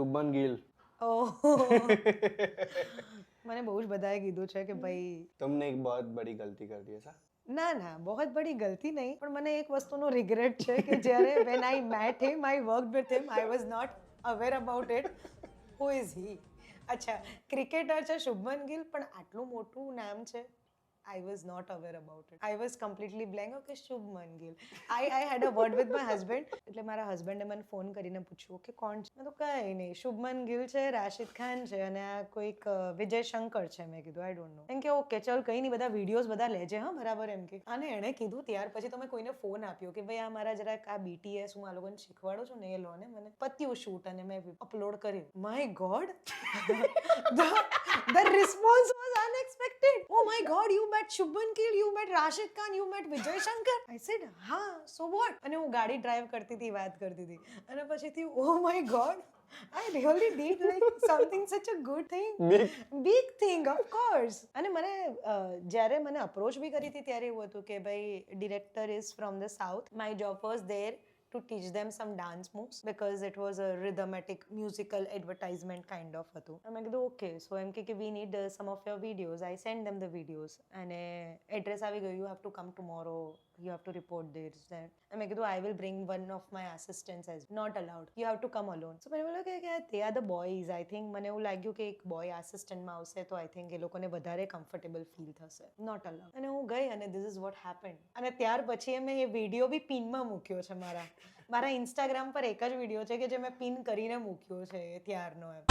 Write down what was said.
શુભમન ગિલ. ઓહ મને બહુ જ બધાએ કીધું છે કે ભાઈ तुमने एक बहुत बड़ी गलती कर दी ऐसा. ના ના બહુત બડી ગલતી નહીં પણ મને એક વસ્તુનો રિગ્રેટ છે કે જ્યારે when I met him I worked with him I was not aware about it who is he. અચ્છા ક્રિકેટર છે શુભમન ગિલ પણ આટલું મોટું નામ છે I was not aware about it. I was completely blank. Okay, Shubman Gill. I had a word with my husband. એટલે મારા હસબન્ડે મને ફોન કરીને પૂછ્યું કે કોણ છે? મેં તો કંઈ નહીં, શુભમન ગિલ છે, રાશિદ ખાન છે અને આ કોઈક વિજય શંકર છે. મેં કીધું આઈ ડોન્ટ નો. એમ કે ઓકે ચલ કંઈ નહીં, બધા વિડીયોઝ બધા લેજે હા બરાબર એમ કે. અને એણે કીધું ત્યાર પછી તો મેં કોઈને ફોન આપ્યો કે ભાઈ આ મારા જરાક આ BTS હું આ લોકોને શીખવાડું છું ને એ લો ને મને પત્યું શૂટ અને મેં અપલોડ કર્યું. My God the response was unexpected. Oh my god, you met Shubman Gill, you met Rashid Khan, you met Vijay Shankar. I said હા so what? અને હું ગાડી ડ્રાઈવ કરતી હતી, વાત કરતી હતી અને પછીથી oh my god, I really did like something such a good thing. Big thing of course. અને મને જ્યારે મને અપ્રોચ બી કરી હતી ત્યારે એવું હતું કે ભાઈ director is from the south. My job was there to teach them some dance moves because it was a rhythmic musical advertisement kind of હતું. અને મેં કીધું okay, so એમ કે we need some of your videos. I sent them the videos અને address આવી ગયું, you have to come tomorrow, you have to report this that. અને મેં કીધું I will bring one of my assistants as not allowed, you have to come alone. so મને બોલ્યો કે they are the boys. I think મને એવું લાગ્યું કે એક બોય આસિસ્ટન્ટમાં આવશે તો I think એ લોકોને વધારે કમ્ફર્ટેબલ ફીલ થશે. not allowed. અને હું ગઈ અને this is what happened. અને ત્યાર પછી મેં એ વિડીયો બી પિનમાં મૂક્યો છે મારા ઇન્સ્ટાગ્રામ પર એક જ વિડીયો છે કે જે મેં પિન કરીને મૂક્યો છે ત્યારનો એમ.